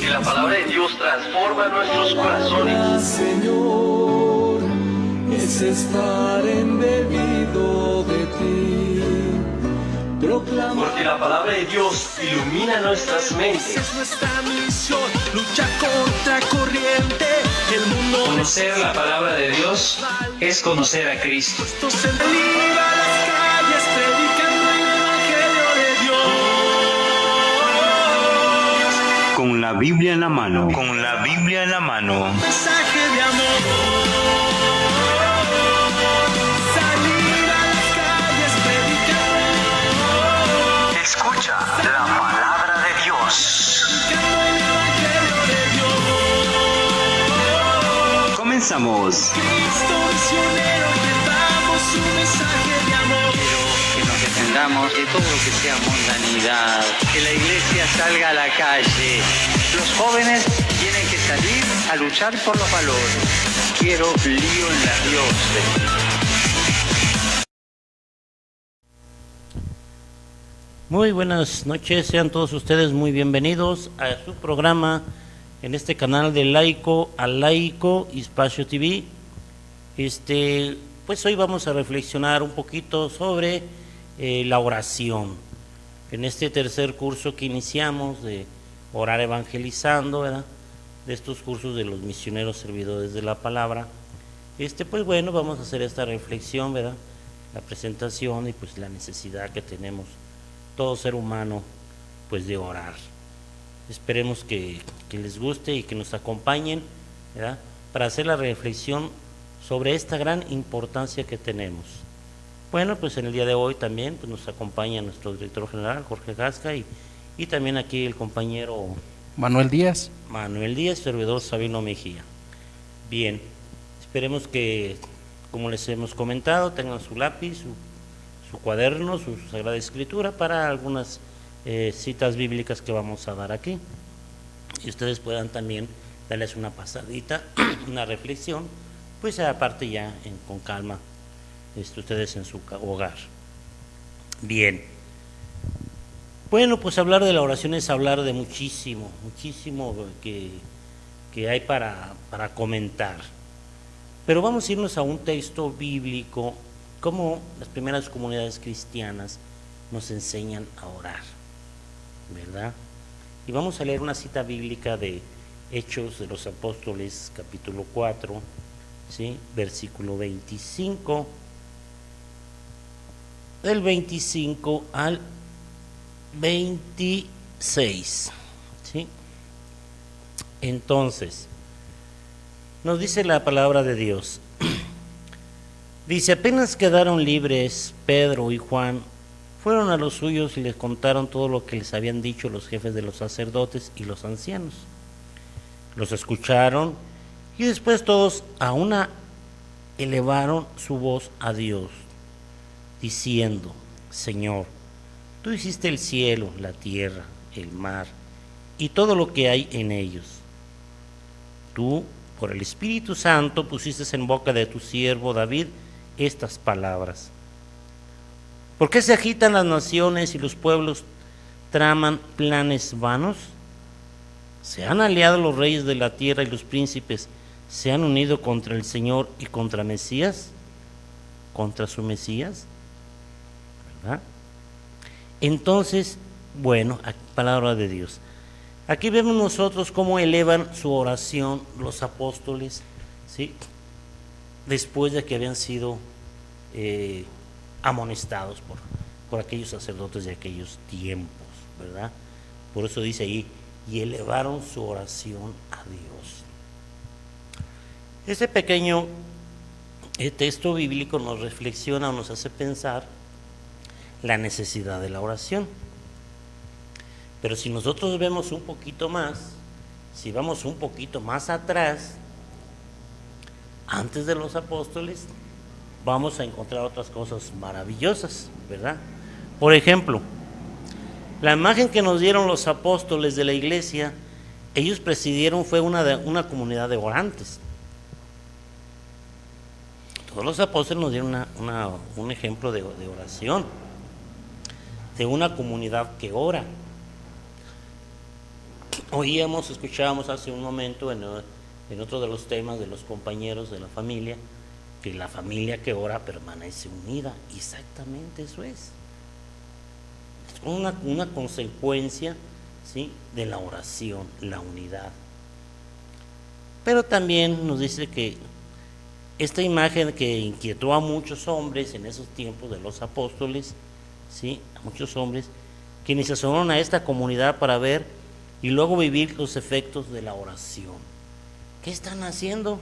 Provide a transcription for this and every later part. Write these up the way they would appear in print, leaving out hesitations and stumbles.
Porque la palabra de Dios transforma nuestros corazones. Señor, es estar embebido de ti. Porque la palabra de Dios ilumina nuestras mentes. Es nuestra misión, lucha contra corriente. El mundo Conocer la palabra de Dios es conocer a Cristo. se liba a las calles predicando el evangelio de Dios. Con la Biblia en la mano. Con la Biblia en la mano. Mensaje de amor. Salir a las calles predicando Escucha la palabra de Dios. el evangelio de Dios. Comenzamos. Cristo misionero, llevamos un mensaje de amor. Que nos defendamos de todo lo que sea mundanidad, que la iglesia salga a la calle. Los jóvenes tienen que salir a luchar por los valores. Quiero lío en la diócesis. Muy buenas noches, sean todos ustedes muy bienvenidos a su programa en este canal de Laico a Laico Espacio TV. Pues hoy vamos a reflexionar un poquito sobre la oración. En este tercer curso que iniciamos de Orar Evangelizando, ¿verdad?, de estos cursos de los misioneros servidores de la palabra, pues bueno, vamos a hacer esta reflexión, ¿verdad?, la presentación y pues la necesidad que tenemos todo ser humano pues de orar. Esperemos que les guste y que nos acompañen, ¿verdad?, para hacer la reflexión sobre esta gran importancia que tenemos. Bueno, pues en el día de hoy también pues nos acompaña nuestro director general Jorge Gasca y también aquí el compañero Manuel Díaz, servidor Sabino Mejía. Bien, esperemos que, como les hemos comentado, tengan su lápiz, su cuaderno, su Sagrada Escritura para algunas citas bíblicas que vamos a dar aquí, y ustedes puedan también darles una pasadita, una reflexión, pues aparte ya con calma, ustedes en su hogar. Bien, bueno, pues hablar de la oración es hablar de muchísimo que hay para comentar, pero vamos a irnos a un texto bíblico, cómo las primeras comunidades cristianas nos enseñan a orar, ¿verdad? Y vamos a leer una cita bíblica de Hechos de los Apóstoles, capítulo 4, ¿sí?, versículo 25, del 25 al 26, ¿sí? Entonces, nos dice la palabra de Dios. Dice: apenas quedaron libres Pedro y Juan, fueron a los suyos y les contaron todo lo que les habían dicho los jefes de los sacerdotes y los ancianos. Los escucharon y después todos a una elevaron su voz a Dios, diciendo: Señor, tú hiciste el cielo, la tierra, el mar y todo lo que hay en ellos. Tú, por el Espíritu Santo, pusiste en boca de tu siervo David estas palabras. ¿Por qué se agitan las naciones y los pueblos traman planes vanos? Se han aliado los reyes de la tierra y los príncipes se han unido contra el Señor y contra Mesías, contra su Mesías, ¿verdad? Entonces, bueno, palabra de Dios. Aquí vemos nosotros cómo elevan su oración los apóstoles, ¿sí?, después de que habían sido amonestados por aquellos sacerdotes de aquellos tiempos, ¿verdad? Por eso dice ahí: y elevaron su oración a Dios. Ese pequeño texto bíblico nos reflexiona o nos hace pensar la necesidad de la oración. Pero si nosotros vemos un poquito más, si vamos un poquito más atrás, antes de los apóstoles, vamos a encontrar otras cosas maravillosas, ¿verdad? Por ejemplo, la imagen que nos dieron los apóstoles de la iglesia, ellos presidieron, fue una comunidad de orantes. Todos los apóstoles nos dieron un ejemplo de oración, de una comunidad que ora. Escuchábamos hace un momento en otro de los temas de los compañeros de la familia, que la familia que ora permanece unida. Exactamente eso es. Es una consecuencia, ¿sí?, de la oración, la unidad. Pero también nos dice que esta imagen que inquietó a muchos hombres en esos tiempos de los apóstoles, ¿sí?, a muchos hombres, quienes se asomaron a esta comunidad para ver y luego vivir los efectos de la oración. ¿Qué están haciendo?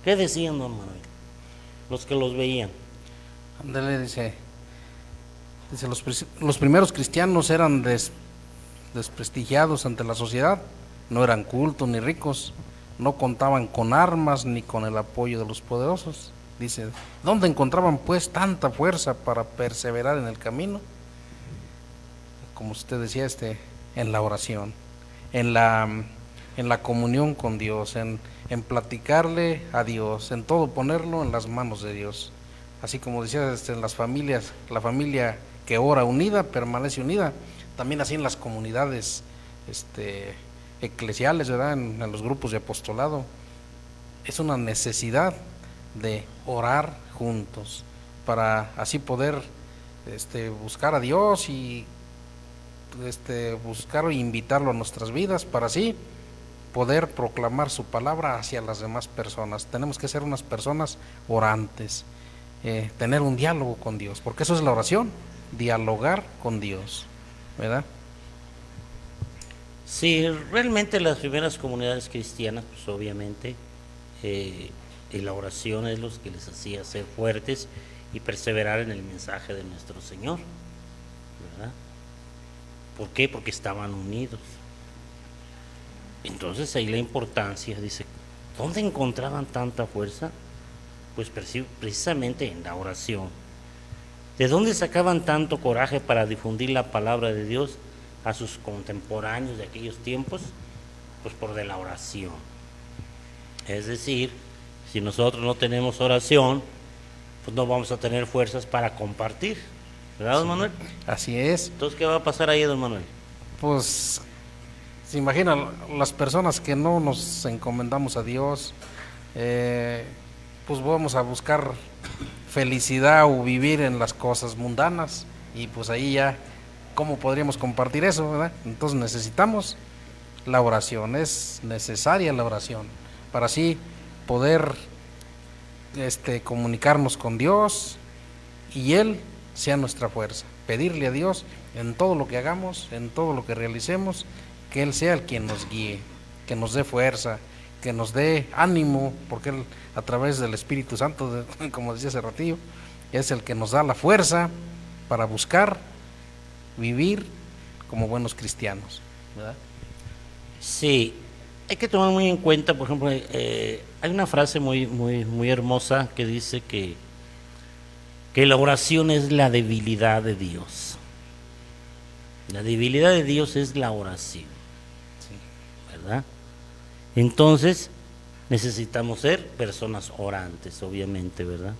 ¿Qué decían, don Manuel? Los que los veían. Ándale, dice los primeros cristianos eran desprestigiados ante la sociedad, no eran cultos ni ricos, no contaban con armas ni con el apoyo de los poderosos. Dice, ¿dónde encontraban pues tanta fuerza para perseverar en el camino? Como usted decía, en la oración, en la comunión con Dios, en platicarle a Dios, en todo ponerlo en las manos de Dios. Así como decía, en las familias, la familia que ora unida permanece unida. También así en las comunidades eclesiales, ¿verdad? En los grupos de apostolado. Es una necesidad de orar juntos para así poder buscar a Dios y buscar e invitarlo a nuestras vidas, para así poder proclamar su palabra hacia las demás personas. Tenemos que ser unas personas orantes, tener un diálogo con Dios, porque eso es la oración, dialogar con Dios, ¿verdad? Sí, realmente las primeras comunidades cristianas, pues obviamente, y la oración es lo que les hacía ser fuertes y perseverar en el mensaje de nuestro Señor, ¿verdad? ¿Por qué? Porque estaban unidos. Entonces ahí la importancia, dice, ¿dónde encontraban tanta fuerza? Pues precisamente en la oración. ¿De dónde sacaban tanto coraje para difundir la palabra de Dios a sus contemporáneos de aquellos tiempos? Pues por de la oración. Es decir, si nosotros no tenemos oración, pues no vamos a tener fuerzas para compartir, ¿verdad, don Manuel? Así es. Entonces, ¿qué va a pasar ahí, don Manuel? Pues se imaginan las personas que no nos encomendamos a Dios, pues vamos a buscar felicidad o vivir en las cosas mundanas, y pues ahí ya, ¿cómo podríamos compartir eso, verdad? Entonces necesitamos la oración, es necesaria la oración, para así poder comunicarnos con Dios y Él sea nuestra fuerza. Pedirle a Dios en todo lo que hagamos, en todo lo que realicemos, que Él sea el quien nos guíe, que nos dé fuerza, que nos dé ánimo, porque Él, a través del Espíritu Santo, como decía hace ratillo, es el que nos da la fuerza para buscar vivir como buenos cristianos, ¿verdad? Sí, hay que tomar muy en cuenta, por ejemplo, hay una frase muy hermosa que dice que la oración es la debilidad de Dios. La debilidad de Dios es la oración, ¿verdad? Entonces necesitamos ser personas orantes, obviamente, ¿verdad?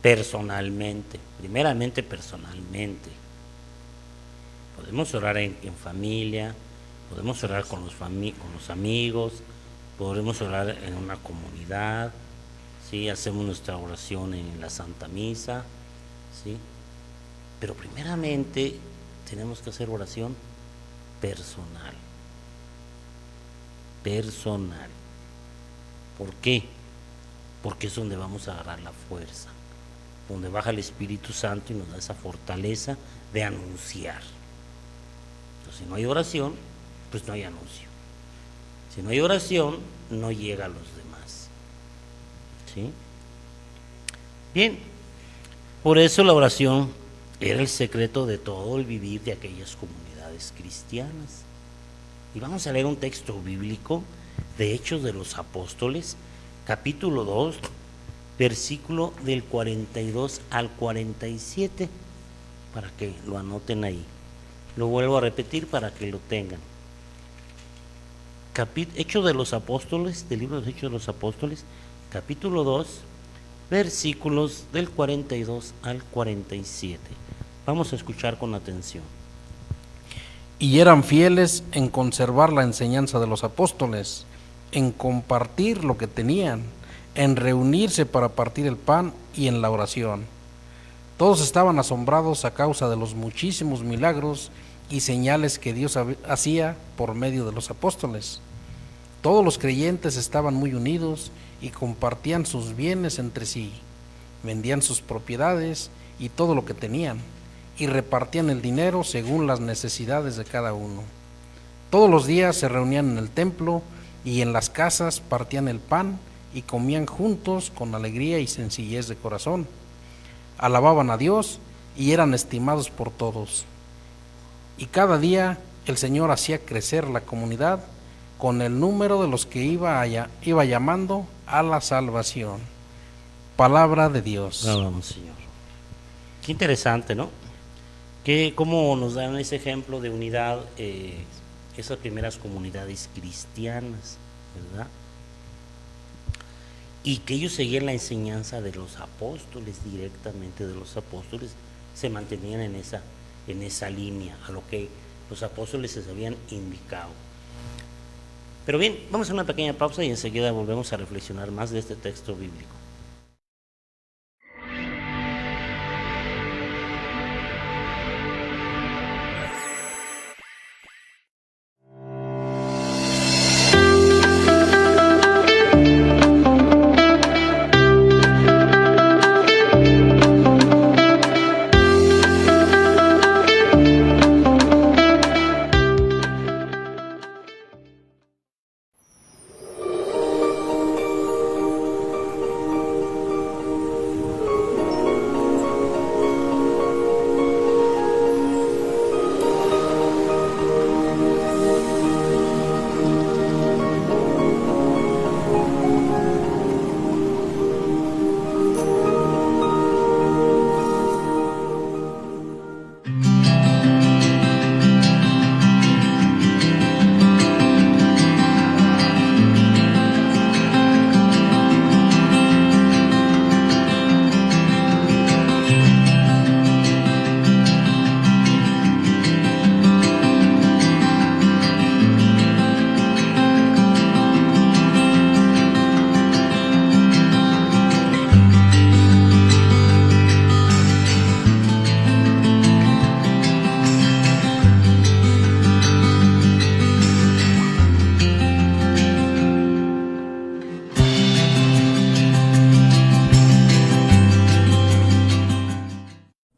Personalmente, primeramente personalmente. Podemos orar en familia, podemos orar con los amigos, podemos orar en una comunidad, ¿sí? Hacemos nuestra oración en la Santa Misa, ¿sí? Pero primeramente tenemos que hacer oración personal. Personal. ¿Por qué? Porque es donde vamos a agarrar la fuerza, donde baja el Espíritu Santo y nos da esa fortaleza de anunciar. Entonces, si no hay oración, pues no hay anuncio. Si no hay oración, no llega a los demás. ¿Sí? Bien, por eso la oración era el secreto de todo el vivir de aquellas comunidades cristianas. Y vamos a leer un texto bíblico de Hechos de los Apóstoles, capítulo 2, versículo del 42 al 47, para que lo anoten ahí. Lo vuelvo a repetir para que lo tengan. Hechos de los Apóstoles, del libro de Hechos de los Apóstoles, capítulo 2, versículos del 42 al 47. Vamos a escuchar con atención. y eran fieles en conservar la enseñanza de los apóstoles, en compartir lo que tenían, en reunirse para partir el pan y en la oración. Todos estaban asombrados a causa de los muchísimos milagros y señales que Dios hacía por medio de los apóstoles. Todos los creyentes estaban muy unidos y compartían sus bienes entre sí, vendían sus propiedades y todo lo que tenían, y repartían el dinero según las necesidades de cada uno. Todos los días se reunían en el templo y en las casas partían el pan y comían juntos con alegría y sencillez de corazón. Alababan a Dios y eran estimados por todos. Y cada día el Señor hacía crecer la comunidad con el número de los que iba llamando a la salvación. Palabra de Dios. Vamos, Señor. Qué interesante, ¿no? Que cómo nos dan ese ejemplo de unidad esas primeras comunidades cristianas, ¿verdad? Y que ellos seguían la enseñanza de los apóstoles, directamente de los apóstoles, se mantenían en esa línea, a lo que los apóstoles les habían indicado. Pero bien, vamos a una pequeña pausa y enseguida volvemos a reflexionar más de este texto bíblico.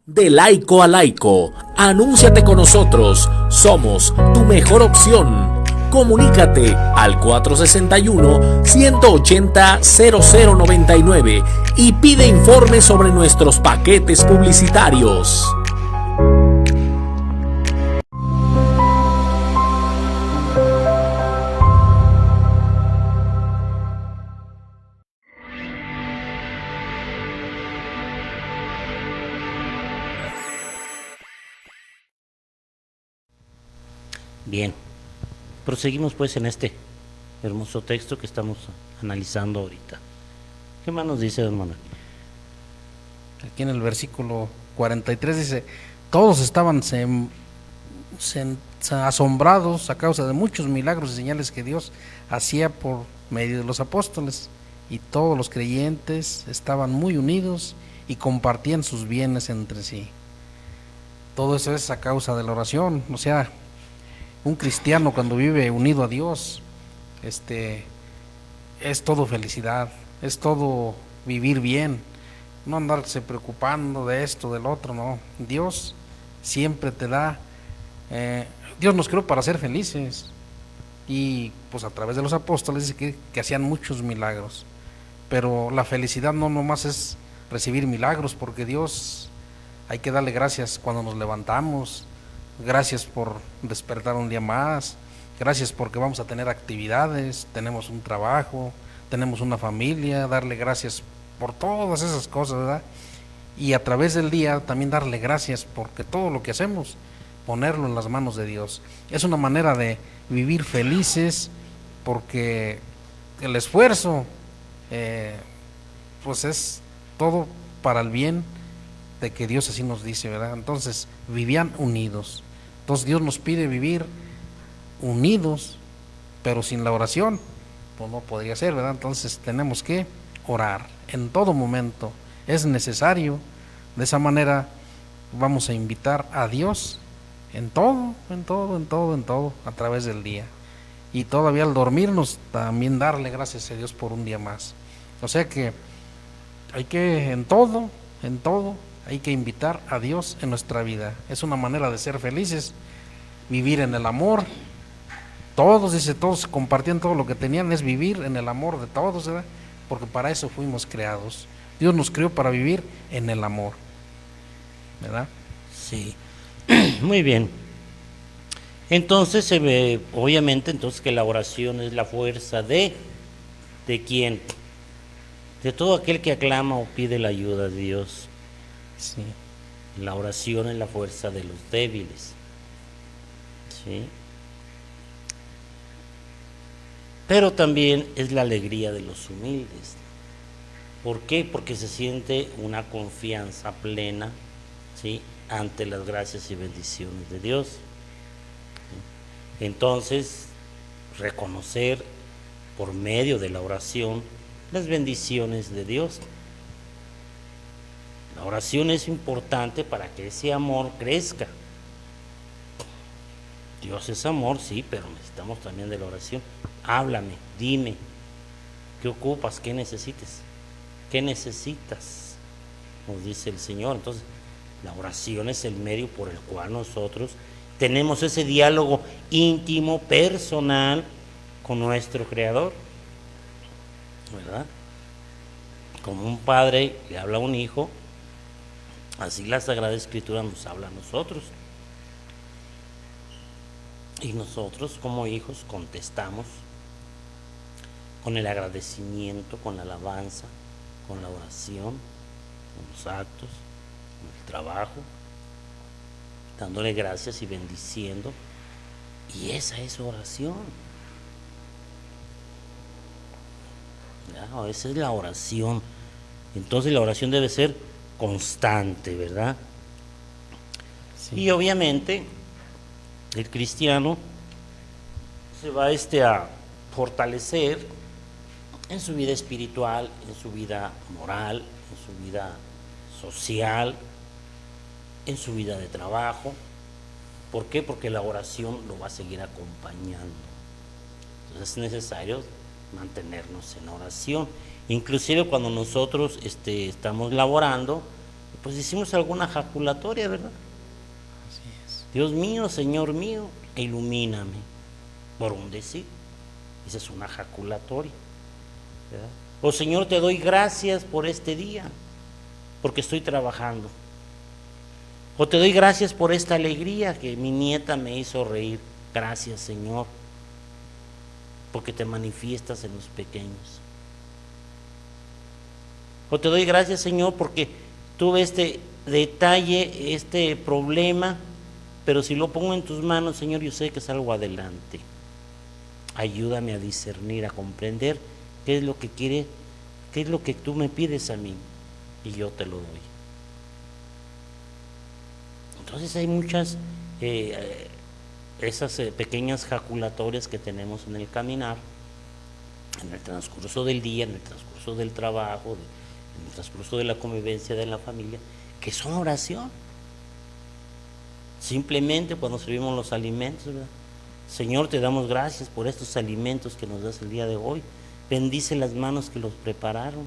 De laico a laico, anúnciate con nosotros, somos tu mejor opción. Comunícate al 461-180-0099 y pide informes sobre nuestros paquetes publicitarios. Bien, proseguimos pues en este hermoso texto que estamos analizando ahorita. ¿Qué más nos dice, don Manuel? Aquí en el versículo 43 dice, todos estaban asombrados a causa de muchos milagros y señales que Dios hacía por medio de los apóstoles, y todos los creyentes estaban muy unidos y compartían sus bienes entre sí. Todo eso es a causa de la oración. O sea, un cristiano cuando vive unido a Dios, es todo felicidad, es todo vivir bien, no andarse preocupando de esto, del otro, no. Dios siempre te da, Dios nos creó para ser felices, y pues a través de los apóstoles dice que hacían muchos milagros, pero la felicidad no nomás es recibir milagros, porque Dios hay que darle gracias cuando nos levantamos. Gracias por despertar un día más, gracias porque vamos a tener actividades, tenemos un trabajo, tenemos una familia, darle gracias por todas esas cosas, ¿verdad? Y a través del día también darle gracias porque todo lo que hacemos, ponerlo en las manos de Dios. Es una manera de vivir felices, porque el esfuerzo pues es todo para el bien de que Dios así nos dice, ¿verdad? Entonces vivían unidos. Entonces Dios nos pide vivir unidos, pero sin la oración, pues no podría ser, ¿verdad? Entonces tenemos que orar en todo momento, es necesario. De esa manera vamos a invitar a Dios en todo, a través del día. Y todavía al dormirnos también darle gracias a Dios por un día más. O sea que hay que en todo, hay que invitar a Dios en nuestra vida. Es una manera de ser felices, vivir en el amor. Todos compartían todo lo que tenían, es vivir en el amor de todos, ¿verdad? Porque para eso fuimos creados. Dios nos creó para vivir en el amor, ¿verdad? Sí, muy bien. Entonces se ve, obviamente, entonces que la oración es la fuerza ¿de quién? De todo aquel que aclama o pide la ayuda de Dios. Sí. La oración es la fuerza de los débiles. ¿Sí? Pero también es la alegría de los humildes. ¿Por qué? Porque se siente una confianza plena, ¿sí?, ante las gracias y bendiciones de Dios. Entonces, reconocer por medio de la oración las bendiciones de Dios. La oración es importante para que ese amor crezca. Dios es amor, sí, pero necesitamos también de la oración. Háblame, dime, ¿qué ocupas? ¿Qué necesitas? ¿Qué necesitas? Nos dice el Señor. Entonces, la oración es el medio por el cual nosotros tenemos ese diálogo íntimo, personal con nuestro Creador, ¿verdad? Como un padre le habla a un hijo, así la Sagrada Escritura nos habla a nosotros. Y nosotros como hijos contestamos con el agradecimiento, con la alabanza, con la oración, con los actos, con el trabajo, dándole gracias y bendiciendo. Y esa es oración. ¿Ya? Esa es la oración. Entonces la oración debe ser constante, ¿verdad? Sí. Y obviamente el cristiano se va a fortalecer en su vida espiritual, en su vida moral, en su vida social, en su vida de trabajo. ¿Por qué? Porque la oración lo va a seguir acompañando. Entonces es necesario mantenernos en oración. Inclusive cuando nosotros estamos laborando, pues hicimos alguna jaculatoria, ¿verdad? Así es. Dios mío, Señor mío, ilumíname, por un decir. Esa es una jaculatoria, ¿verdad? O Señor, te doy gracias por este día, porque estoy trabajando. O te doy gracias por esta alegría que mi nieta me hizo reír. Gracias, Señor, porque te manifiestas en los pequeños. O te doy gracias, Señor, porque tuve este detalle, este problema, pero si lo pongo en tus manos, Señor, yo sé que salgo adelante. Ayúdame a discernir, a comprender qué es lo que quiere, qué es lo que tú me pides a mí, y yo te lo doy. Entonces hay muchas esas pequeñas jaculatorias que tenemos en el caminar, en el transcurso del día, en el transcurso del trabajo, en el transcurso de la convivencia de la familia, que son oración. Simplemente cuando servimos los alimentos, ¿verdad? Señor, te damos gracias por estos alimentos que nos das el día de hoy. Bendice las manos que los prepararon.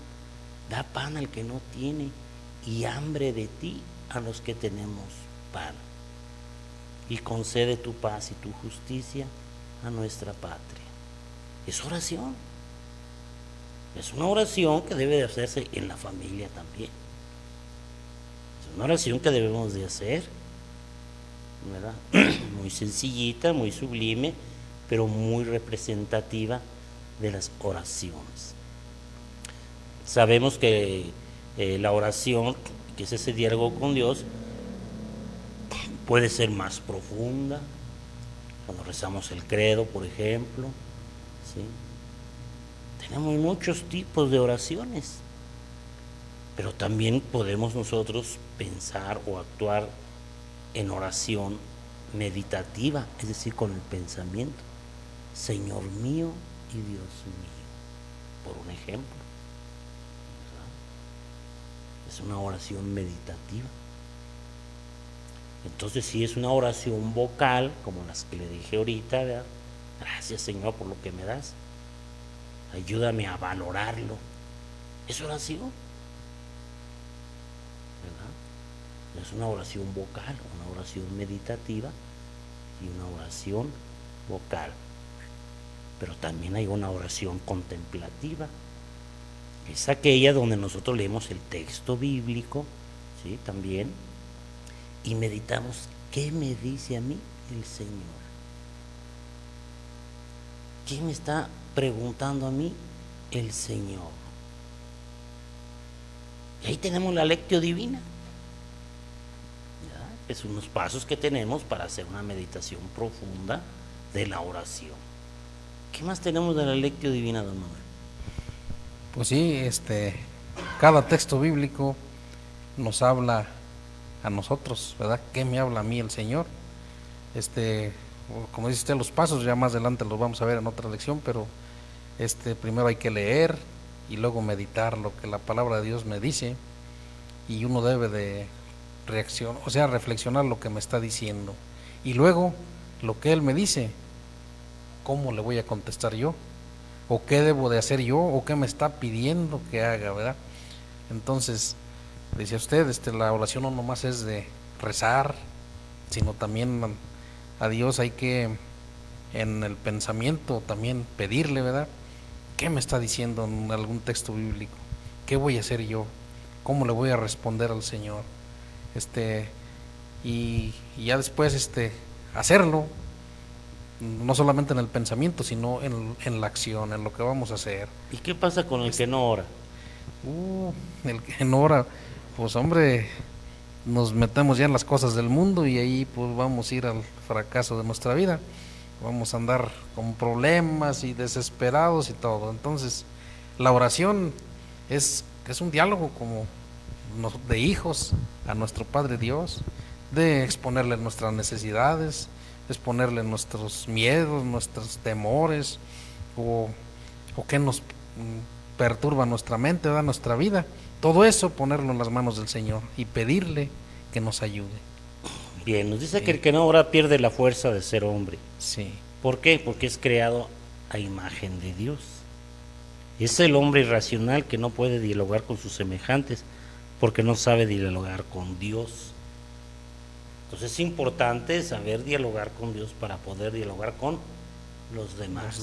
Da pan al que no tiene y hambre de ti a los que tenemos pan. Y concede tu paz y tu justicia a nuestra patria. Es oración. Es una oración que debe de hacerse en la familia también. Es una oración que debemos de hacer, ¿verdad? Muy sencillita, muy sublime, pero muy representativa de las oraciones. Sabemos que la oración, que es ese diálogo con Dios, puede ser más profunda, cuando rezamos el credo, por ejemplo, ¿sí? Tenemos muchos tipos de oraciones, pero también podemos nosotros pensar o actuar en oración meditativa, es decir, con el pensamiento. Señor mío y Dios mío, por un ejemplo. Es una oración meditativa. Entonces, si es una oración vocal, como las que le dije ahorita, ¿verdad? Gracias, Señor, por lo que me das. Ayúdame a valorarlo. Es oración, ¿verdad? Es una oración vocal, una oración meditativa y una oración vocal. Pero también hay una oración contemplativa. Es aquella donde nosotros leemos el texto bíblico, ¿sí? También, y meditamos, ¿qué me dice a mí el Señor? ¿Qué me está preguntando a mí el Señor? Y ahí tenemos la lectio divina. ¿Ya? Es unos pasos que tenemos para hacer una meditación profunda de la oración. ¿Qué más tenemos de la lectio divina, don Manuel? Pues sí, cada texto bíblico nos habla a nosotros, ¿verdad? ¿Qué me habla a mí el Señor? Como dice usted, los pasos ya más adelante los vamos a ver en otra lección, pero primero hay que leer y luego meditar lo que la palabra de Dios me dice, y uno debe de reflexionar lo que me está diciendo, y luego lo que Él me dice, ¿cómo le voy a contestar yo? ¿O qué debo de hacer yo? ¿O qué me está pidiendo que haga, verdad? Entonces, decía usted, la oración no nomás es de rezar, sino también a Dios hay que, en el pensamiento, también pedirle, ¿verdad? ¿Qué me está diciendo en algún texto bíblico? ¿Qué voy a hacer yo? ¿Cómo le voy a responder al Señor? Y ya después, hacerlo, no solamente en el pensamiento, sino en la acción, en lo que vamos a hacer. ¿Y qué pasa con el que no ora? El que no ora, pues hombre, nos metemos ya en las cosas del mundo y ahí pues vamos a ir al fracaso de nuestra vida. Vamos a andar con problemas y desesperados y todo. Entonces, la oración es un diálogo como de hijos a nuestro Padre Dios, de exponerle nuestras necesidades, exponerle nuestros miedos, nuestros temores, o que nos perturba nuestra mente, ¿verdad? Nuestra vida. Todo eso ponerlo en las manos del Señor y pedirle que nos ayude. Bien, nos dice que el que no ora pierde la fuerza de ser hombre. Sí. ¿Por qué? Porque es creado a imagen de Dios. Es el hombre irracional que no puede dialogar con sus semejantes porque no sabe dialogar con Dios. Entonces es importante saber dialogar con Dios para poder dialogar con los demás.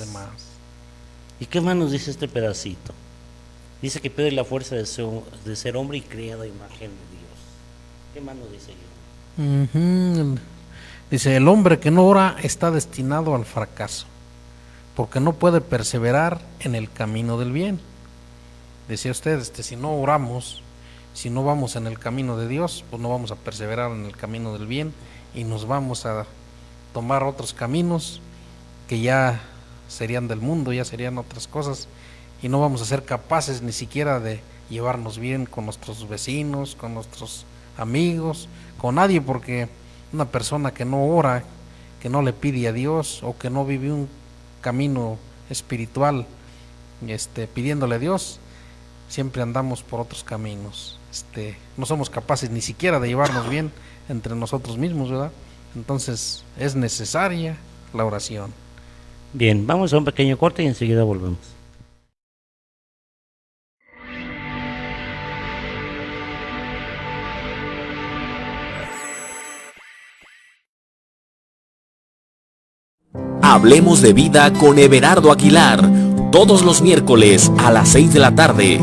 ¿Y qué más nos dice este pedacito? Dice que pierde la fuerza de ser hombre y creado a imagen de Dios. ¿Qué más nos dice yo? Dice, el hombre que no ora está destinado al fracaso, porque no puede perseverar en el camino del bien. Decía usted, si no oramos, si no vamos en el camino de Dios, pues no vamos a perseverar en el camino del bien y nos vamos a tomar otros caminos que ya serían del mundo, ya serían otras cosas, y no vamos a ser capaces ni siquiera de llevarnos bien con nuestros vecinos, con nuestros amigos, con nadie, porque una persona que no ora, que no le pide a Dios o que no vive un camino espiritual pidiéndole a Dios, siempre andamos por otros caminos. No somos capaces ni siquiera de llevarnos bien entre nosotros mismos, ¿verdad? Entonces es necesaria la oración. Bien, vamos a un pequeño corte y enseguida volvemos. Hablemos de vida con Everardo Aguilar, todos los miércoles a las 6 de la tarde.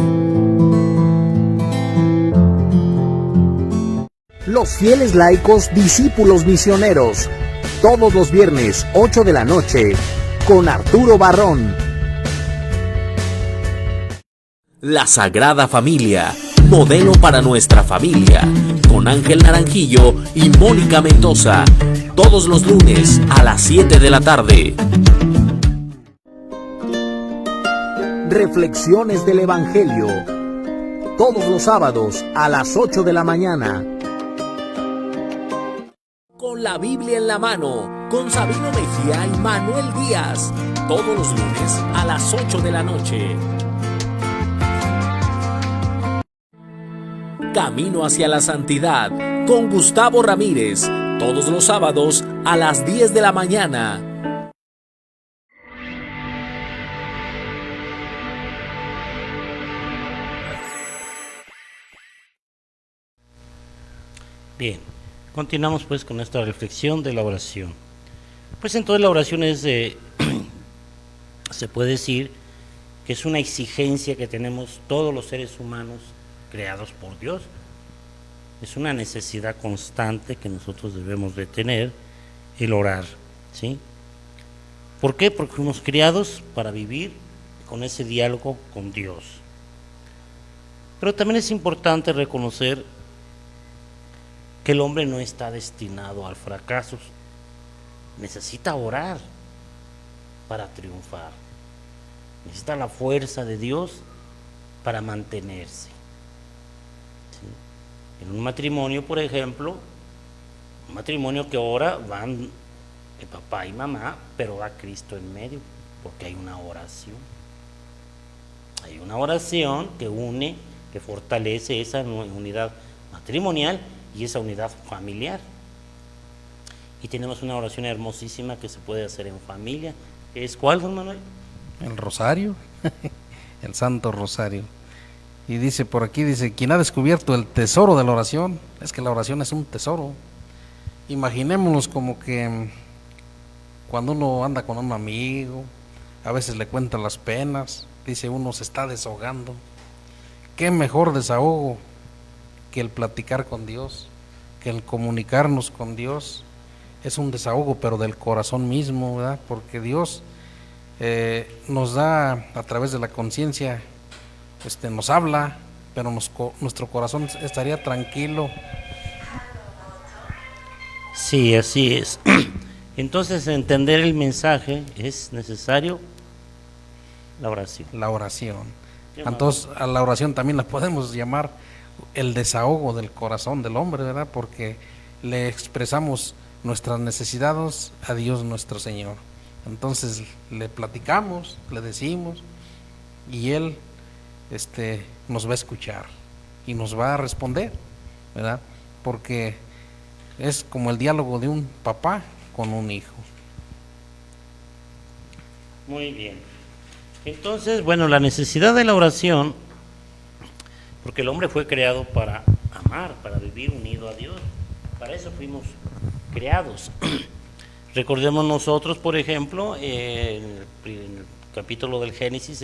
Los fieles laicos, discípulos misioneros, todos los viernes 8 de la noche, con Arturo Barrón. La Sagrada Familia, modelo para nuestra familia, con Ángel Naranjillo y Mónica Mendoza, todos los lunes a las 7 de la tarde. Reflexiones del Evangelio, todos los sábados a las 8 de la mañana. Con Con la Biblia en la mano, con Sabino Mejía y Manuel Díaz, todos los lunes a las 8 de la noche. Camino hacia la santidad, con Gustavo Ramírez, todos los sábados a las 10 de la mañana. Bien, continuamos pues con esta reflexión de la oración. Pues entonces la oración es, se puede decir que es una exigencia que tenemos todos los seres humanos creados por Dios. Es una necesidad constante que nosotros debemos de tener, el orar, ¿sí? ¿Por qué? Porque fuimos criados para vivir con ese diálogo con Dios. Pero también es importante reconocer que el hombre no está destinado al fracaso. Necesita orar para triunfar. Necesita la fuerza de Dios para mantenerse. ¿Sí? En un matrimonio, por ejemplo, un matrimonio que ora van el papá y mamá, pero va Cristo en medio, porque hay una oración. Hay una oración que une, que fortalece esa unidad matrimonial y esa unidad familiar. Y tenemos una oración hermosísima que se puede hacer en familia. ¿Es cuál, don Manuel? El rosario, el Santo Rosario. Y dice por aquí, dice, quien ha descubierto el tesoro de la oración, es que la oración es un tesoro. Imaginémonos como que cuando uno anda con un amigo, a veces le cuenta las penas, dice uno se está desahogando. Qué mejor desahogo que el platicar con Dios, que el comunicarnos con Dios. Es un desahogo, pero del corazón mismo, ¿verdad? Porque Dios nos da a través de la conciencia, nos habla, pero nuestro corazón estaría tranquilo. Sí, así es. Entonces, entender el mensaje es necesario la oración. La oración. Entonces, a la oración también la podemos llamar el desahogo del corazón del hombre, ¿verdad? Porque le expresamos nuestras necesidades a Dios nuestro Señor. Entonces le platicamos, le decimos, y Él nos va a escuchar y nos va a responder, ¿verdad? Porque es como el diálogo de un papá con un hijo. Muy bien. Entonces, bueno, la necesidad de la oración, porque el hombre fue creado para amar, para vivir unido a Dios. Para eso fuimos creados. Recordemos nosotros, por ejemplo, en el capítulo del Génesis,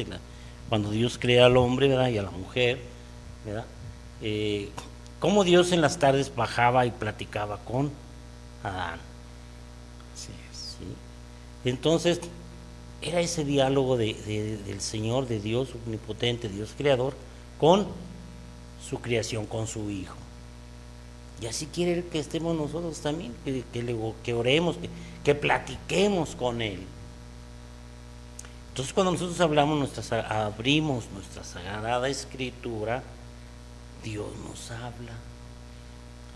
cuando Dios crea al hombre, ¿verdad? Y a la mujer, ¿verdad? Cómo Dios en las tardes bajaba y platicaba con Adán. Así es. ¿Sí? Entonces, era ese diálogo del Señor, de Dios omnipotente, Dios creador, con su creación, con su Hijo. Y así quiere Él que estemos nosotros también, que oremos, que platiquemos con Él. Entonces, cuando nosotros abrimos nuestra Sagrada Escritura, Dios nos habla.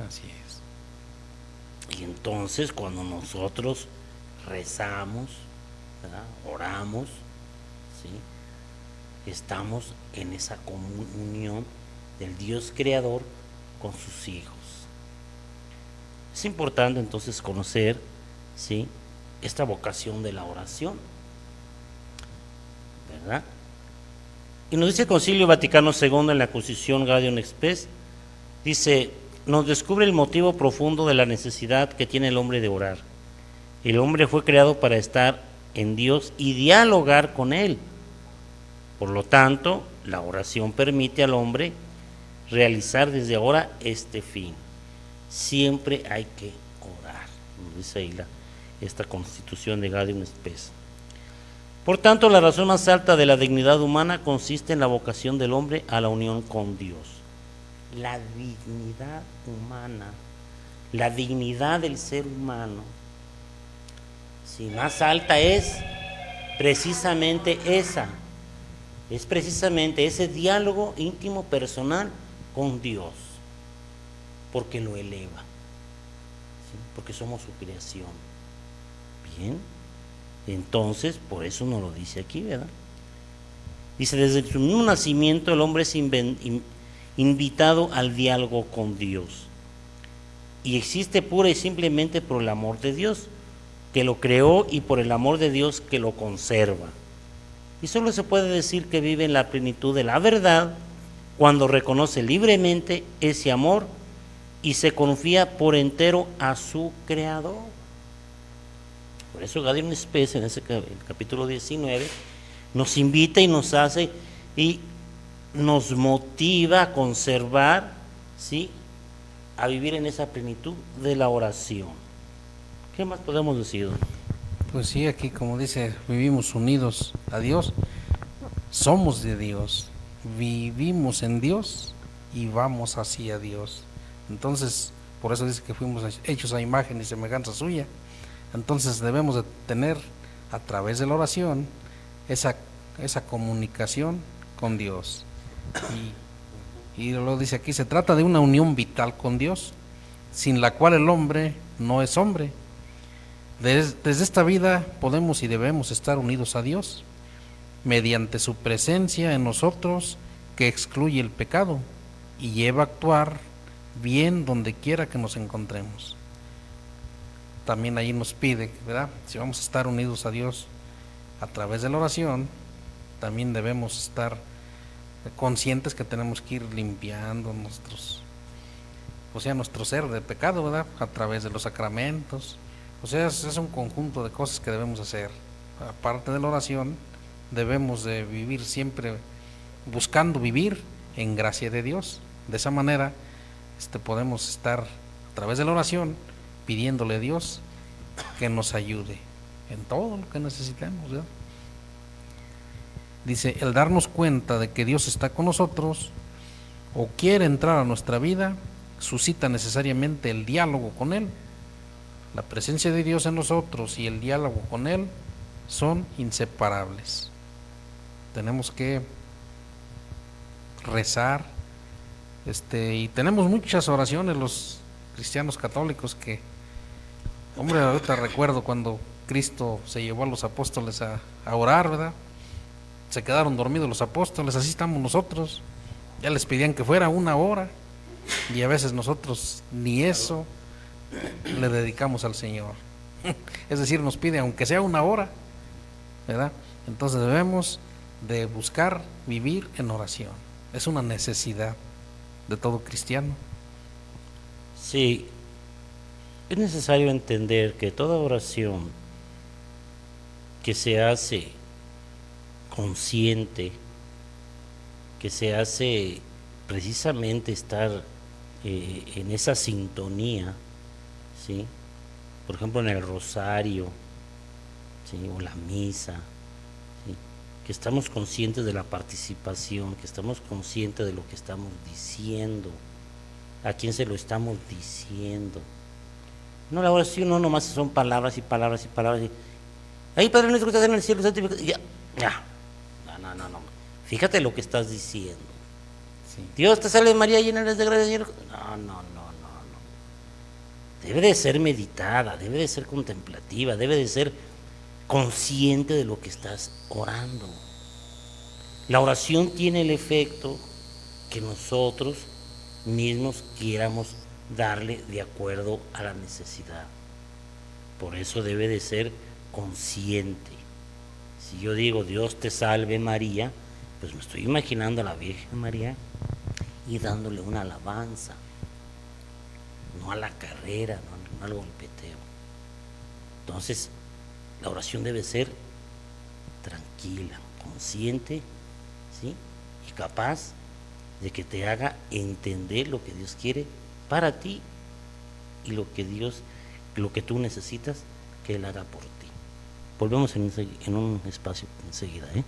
Así es. Y entonces, cuando nosotros rezamos, ¿verdad? Oramos, ¿sí? Estamos en esa comunión del Dios creador con sus hijos. Es importante entonces conocer, ¿sí?, esta vocación de la oración, ¿verdad? Y nos dice el Concilio Vaticano II en la Constitución Gaudium et Spes, dice, nos descubre el motivo profundo de la necesidad que tiene el hombre de orar. El hombre fue creado para estar en Dios y dialogar con Él. Por lo tanto, la oración permite al hombre realizar desde ahora este fin. Siempre hay que orar, nos dice ahí esta Constitución de Gaudium et Spes. Por tanto, la razón más alta de la dignidad humana consiste en la vocación del hombre a la unión con Dios. La dignidad humana, la dignidad del ser humano, si más alta es precisamente esa, es precisamente ese diálogo íntimo personal con Dios, porque lo eleva. ¿sí? Porque somos su creación. Bien, entonces por eso nos lo dice aquí, ¿verdad? Dice, desde su mismo nacimiento el hombre es invitado al diálogo con Dios. Y existe pura y simplemente por el amor de Dios, que lo creó, y por el amor de Dios que lo conserva. Y solo se puede decir que vive en la plenitud de la verdad cuando reconoce libremente ese amor y se confía por entero a su Creador. Por eso Gideon Spence, en ese capítulo 19, nos invita y nos hace y nos motiva a conservar, ¿sí?, a vivir en esa plenitud de la oración. ¿Qué más podemos decir? Pues sí, aquí como dice, vivimos unidos a Dios, somos de Dios, vivimos en Dios y vamos hacia Dios. Entonces, por eso dice que fuimos hechos a imagen y semejanza suya. Entonces debemos de tener a través de la oración esa comunicación con Dios. Y lo dice aquí, se trata de una unión vital con Dios, sin la cual el hombre no es hombre. Desde esta vida podemos y debemos estar unidos a Dios, mediante su presencia en nosotros que excluye el pecado y lleva a actuar bien donde quiera que nos encontremos. También ahí nos pide, ¿verdad?, si vamos a estar unidos a Dios a través de la oración, también debemos estar conscientes que tenemos que ir limpiando nuestro ser de pecado, ¿verdad?, a través de los sacramentos. O sea, es un conjunto de cosas que debemos hacer. Aparte de la oración, debemos de vivir siempre buscando vivir en gracia de Dios. De esa manera podemos estar a través de la oración pidiéndole a Dios que nos ayude en todo lo que necesitemos, ¿verdad? Dice, el darnos cuenta de que Dios está con nosotros o quiere entrar a nuestra vida suscita necesariamente el diálogo con Él. La presencia de Dios en nosotros y el diálogo con Él son inseparables. Tenemos que rezar, y tenemos muchas oraciones los cristianos católicos que, hombre, ahorita recuerdo cuando Cristo se llevó a los apóstoles a orar, ¿verdad? Se quedaron dormidos los apóstoles, así estamos nosotros. Ya les pedían que fuera 1 hora y a veces nosotros ni eso le dedicamos al Señor. Es decir, nos pide aunque sea 1 hora, ¿verdad? Entonces debemos de buscar vivir en oración. Es una necesidad de todo cristiano. Sí, es necesario entender que toda oración que se hace consciente, que se hace precisamente estar en esa sintonía, ¿sí?, por ejemplo en el rosario, ¿sí?, o la misa, ¿sí?, que estamos conscientes de la participación, que estamos conscientes de lo que estamos diciendo, a quién se lo estamos diciendo. No, la oración no nomás son palabras y palabras y palabras. Ahí, Padre nuestro que estás en el cielo, santificado. Ya. No. Fíjate lo que estás diciendo. Sí. Dios te salve María, llena eres de gracia, Señor. No. Debe de ser meditada, debe de ser contemplativa, debe de ser consciente de lo que estás orando. La oración tiene el efecto que nosotros mismos quieramos darle de acuerdo a la necesidad. Por eso debe de ser consciente. Si yo digo Dios te salve María, pues me estoy imaginando a la Virgen María y dándole una alabanza, no a la carrera, no al golpeteo. Entonces, la oración debe ser tranquila, consciente, ¿sí?, y capaz de que te haga entender lo que Dios quiere para ti y lo que tú necesitas que Él haga por ti. Volvemos en un espacio enseguida, ¿eh?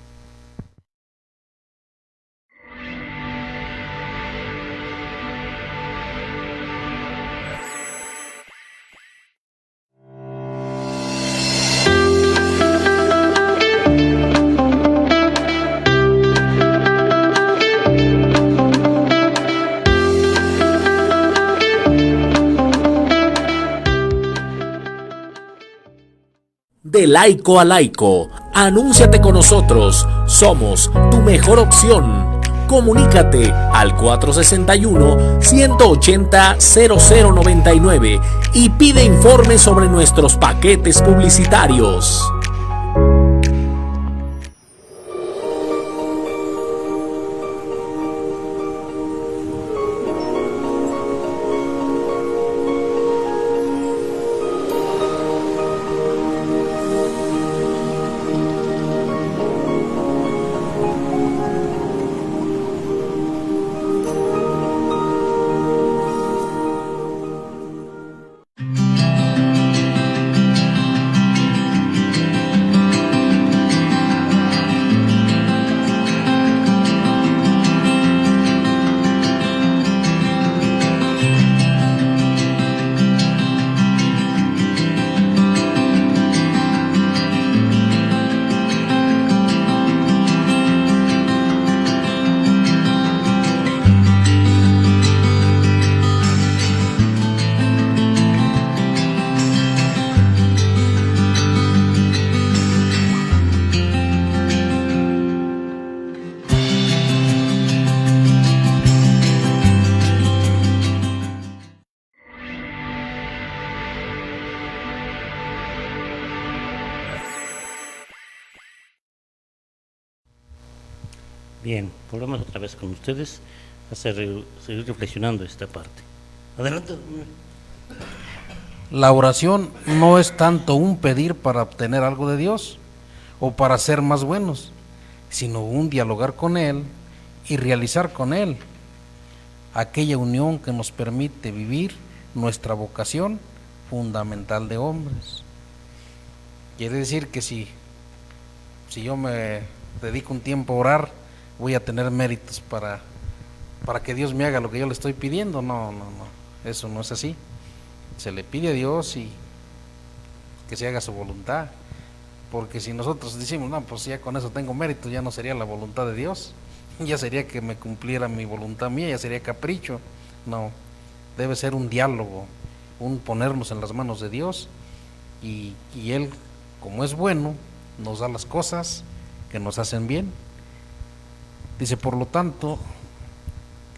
De laico a laico, anúnciate con nosotros, somos tu mejor opción. Comunícate al 461-180-0099 y pide informes sobre nuestros paquetes publicitarios. Bien, volvemos otra vez con ustedes a seguir reflexionando esta parte. Adelante. La oración no es tanto un pedir para obtener algo de Dios o para ser más buenos, sino un dialogar con Él y realizar con Él aquella unión que nos permite vivir nuestra vocación fundamental de hombres. Quiere decir que si yo me dedico un tiempo a orar, voy a tener méritos para que Dios me haga lo que yo le estoy pidiendo. No, eso no es así. Se le pide a Dios y que se haga su voluntad, porque si nosotros decimos, no, pues ya con eso tengo mérito, ya no sería la voluntad de Dios, ya sería que me cumpliera mi voluntad mía, ya sería capricho. No, debe ser un diálogo, un ponernos en las manos de Dios y Él, como es bueno, nos da las cosas que nos hacen bien. Dice, por lo tanto,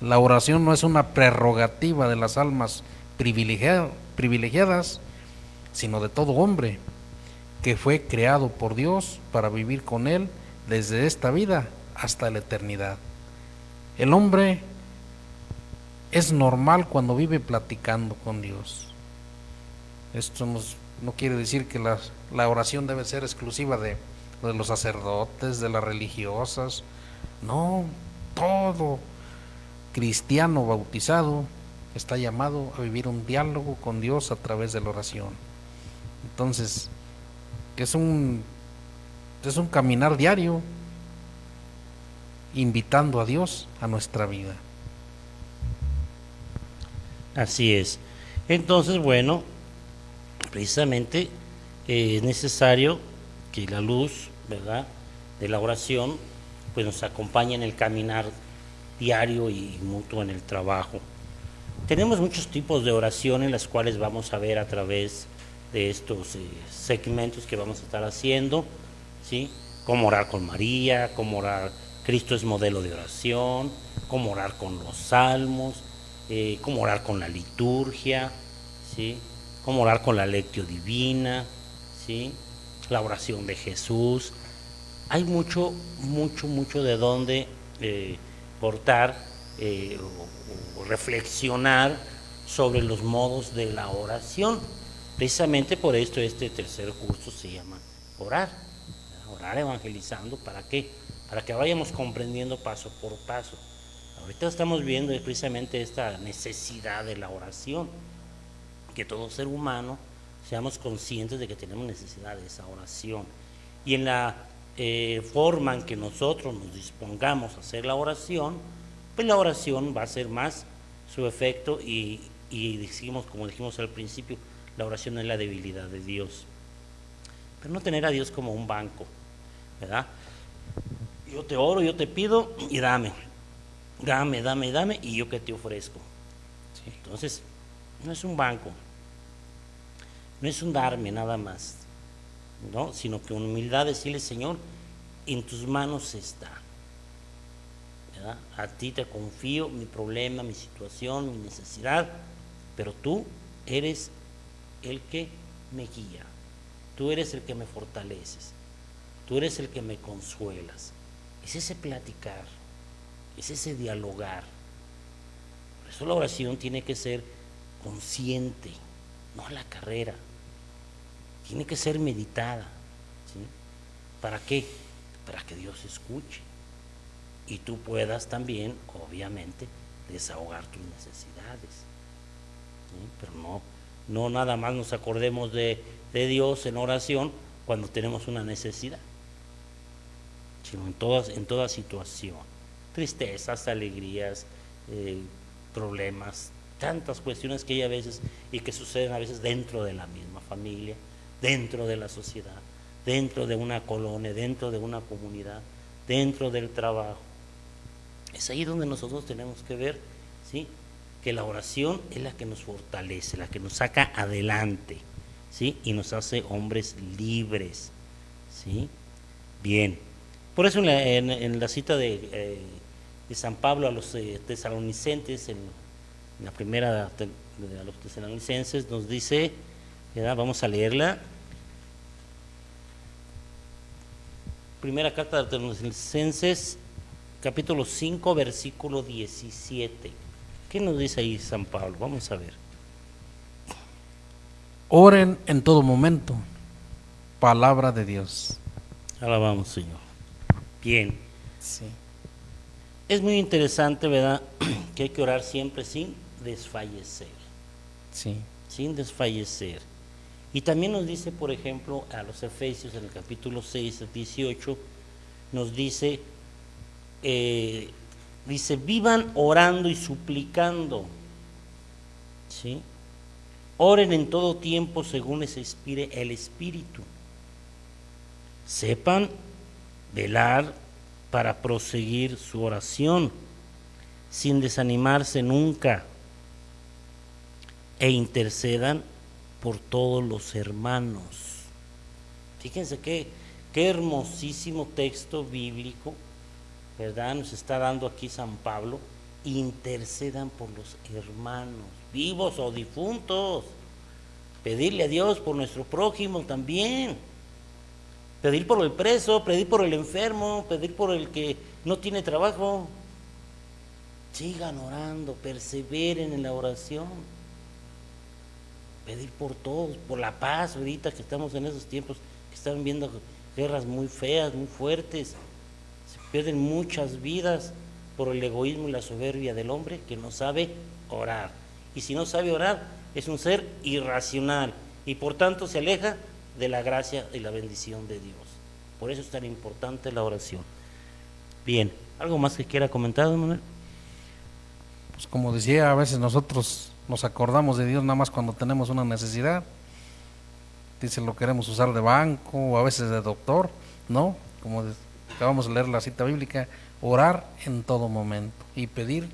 la oración no es una prerrogativa de las almas privilegiadas, sino de todo hombre que fue creado por Dios para vivir con Él desde esta vida hasta la eternidad. El hombre es normal cuando vive platicando con Dios. Esto no quiere decir que la oración debe ser exclusiva de los sacerdotes, de las religiosas. No, todo cristiano bautizado está llamado a vivir un diálogo con Dios a través de la oración. Entonces, es un caminar diario invitando a Dios a nuestra vida. Así es. Entonces, bueno, precisamente es necesario que la luz, ¿verdad?, de la oración pues nos acompañe en el caminar diario y mutuo en el trabajo. Tenemos muchos tipos de oración en las cuales vamos a ver a través de estos segmentos que vamos a estar haciendo, ¿sí? Cómo orar con María, cómo orar, Cristo es modelo de oración, cómo orar con los salmos, cómo orar con la liturgia, ¿sí? Cómo orar con la lectio divina, ¿sí? La oración de Jesús. Hay mucho de dónde cortar o reflexionar sobre los modos de la oración. Precisamente por esto este tercer curso se llama orar evangelizando. ¿Para qué? Para que vayamos comprendiendo paso por paso. Ahorita estamos viendo precisamente esta necesidad de la oración, que todo ser humano seamos conscientes de que tenemos necesidad de esa oración, y en la forma en que nosotros nos dispongamos a hacer la oración, pues la oración va a hacer más su efecto y decimos, como dijimos al principio, la oración es la debilidad de Dios. Pero no tener a Dios como un banco, ¿verdad? Yo te oro, yo te pido y dame, y yo que te ofrezco. ¿Sí? Entonces, no es un banco, no es un darme nada más. ¿no? Sino que con humildad decirle, Señor, en tus manos está, ¿verdad? A ti te confío mi problema, mi situación, mi necesidad, pero tú eres el que me guía, tú eres el que me fortaleces, tú eres el que me consuelas. Es ese platicar, es ese dialogar. Por eso la oración tiene que ser consciente, no a la carrera, tiene que ser meditada, ¿sí? ¿Para qué? Para que Dios escuche y tú puedas también, obviamente, desahogar tus necesidades, ¿sí? Pero no nada más nos acordemos de Dios en oración cuando tenemos una necesidad, sino en toda situación, tristezas, alegrías, problemas, tantas cuestiones que hay a veces y que suceden a veces dentro de la misma familia, dentro de la sociedad, dentro de una colonia, dentro de una comunidad, dentro del trabajo. Es ahí donde nosotros tenemos que ver, ¿sí?, que la oración es la que nos fortalece, la que nos saca adelante, ¿sí?, y nos hace hombres libres, ¿sí? Bien, por eso en la cita de San Pablo a los tesalonicenses, en la primera a los tesalonicenses nos dice, ¿verdad? Vamos a leerla. Primera carta de los tesalonicenses, capítulo 5, versículo 17. ¿Qué nos dice ahí San Pablo? Vamos a ver. Oren en todo momento. Palabra de Dios. Alabamos, Señor. Bien. Sí. Es muy interesante, ¿verdad?, que hay que orar siempre sin desfallecer. Sí. Sin desfallecer. Y también nos dice, por ejemplo, a los Efesios en el capítulo 6, 18, nos dice, vivan orando y suplicando, ¿sí? Oren en todo tiempo según les inspire el Espíritu. Sepan velar para proseguir su oración sin desanimarse nunca, e intercedan por todos los hermanos. Fíjense qué hermosísimo texto bíblico, ¿verdad?, nos está dando aquí San Pablo. Intercedan por los hermanos, vivos o difuntos. Pedirle a Dios por nuestro prójimo también. Pedir por el preso, pedir por el enfermo, pedir por el que no tiene trabajo. Sigan orando, perseveren en la oración. Pedir por todos, por la paz, ahorita que estamos en esos tiempos que están viendo guerras muy feas, muy fuertes. Se pierden muchas vidas por el egoísmo y la soberbia del hombre que no sabe orar. Y si no sabe orar, es un ser irracional y por tanto se aleja de la gracia y la bendición de Dios. Por eso es tan importante la oración. Bien, ¿algo más que quiera comentar, don Manuel? Pues como decía, a veces nosotros nos acordamos de Dios nada más cuando tenemos una necesidad. Dice, lo queremos usar de banco o a veces de doctor, ¿no? Como acabamos de leer la cita bíblica, orar en todo momento y pedir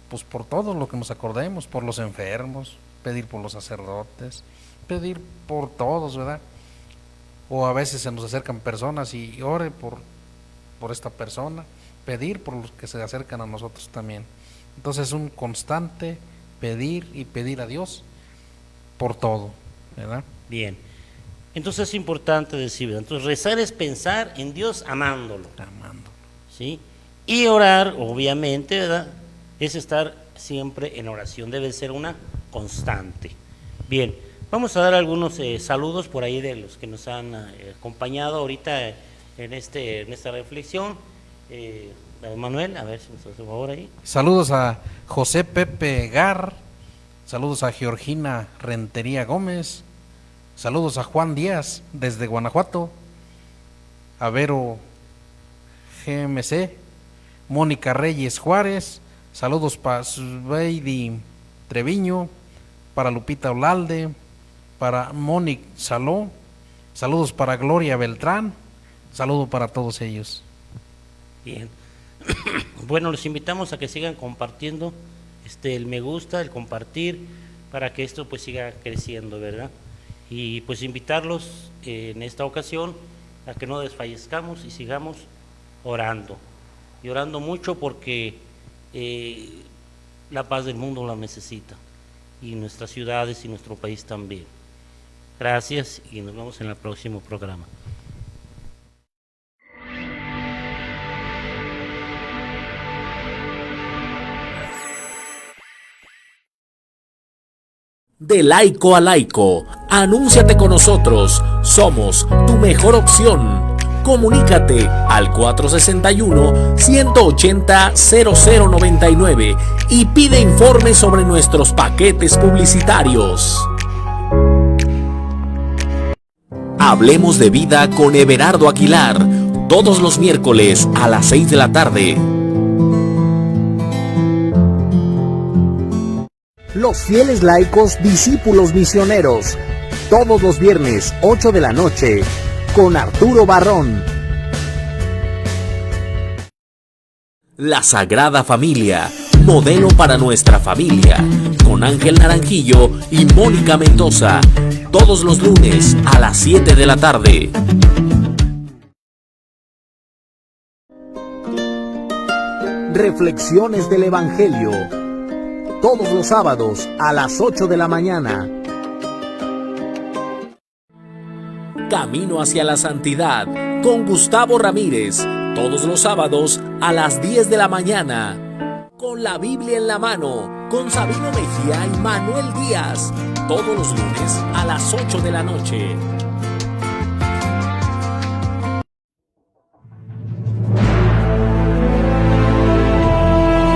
pues por todo lo que nos acordemos, por los enfermos, pedir por los sacerdotes, pedir por todos, ¿verdad? O a veces se nos acercan personas y ore por esta persona, pedir por los que se acercan a nosotros también. Entonces es un constante pedir y pedir a Dios por todo, ¿verdad? Bien, entonces es importante decir, ¿verdad? Entonces rezar es pensar en Dios amándolo, ¿sí? Y orar, obviamente, ¿verdad?, es estar siempre en oración, debe ser una constante. Bien, vamos a dar algunos saludos por ahí de los que nos han acompañado ahorita en esta reflexión. Manuel, a ver si nos hace un favor ahí. Saludos a José Pepe Gar, saludos a Georgina Rentería Gómez, saludos a Juan Díaz desde Guanajuato, a Vero GMC, Mónica Reyes Juárez, saludos para Sveidi Treviño, para Lupita Olalde, para Mónica Saló, saludos para Gloria Beltrán, saludo para todos ellos. Bien, bueno, los invitamos a que sigan compartiendo el me gusta, el compartir, para que esto pues siga creciendo, ¿verdad? Y pues invitarlos en esta ocasión a que no desfallezcamos y sigamos orando. Y orando mucho porque la paz del mundo la necesita. Y nuestras ciudades y nuestro país también. Gracias y nos vemos en el próximo programa. De laico a laico, anúnciate con nosotros, somos tu mejor opción. Comunícate al 461-180-0099 y pide informes sobre nuestros paquetes publicitarios. Hablemos de vida con Everardo Aguilar, todos los miércoles a las 6 de la tarde. Los fieles laicos, discípulos misioneros, todos los viernes 8 de la noche, con Arturo Barrón. La Sagrada Familia, modelo para nuestra familia, con Ángel Naranjillo y Mónica Mendoza, todos los lunes a las 7 de la tarde. Reflexiones del Evangelio, todos los sábados a las 8 de la mañana. Camino hacia la Santidad, con Gustavo Ramírez, todos los sábados a las 10 de la mañana. Con la Biblia en la mano, con Sabino Mejía y Manuel Díaz, todos los lunes a las 8 de la noche.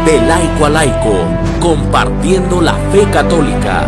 De laico a laico, compartiendo la fe católica.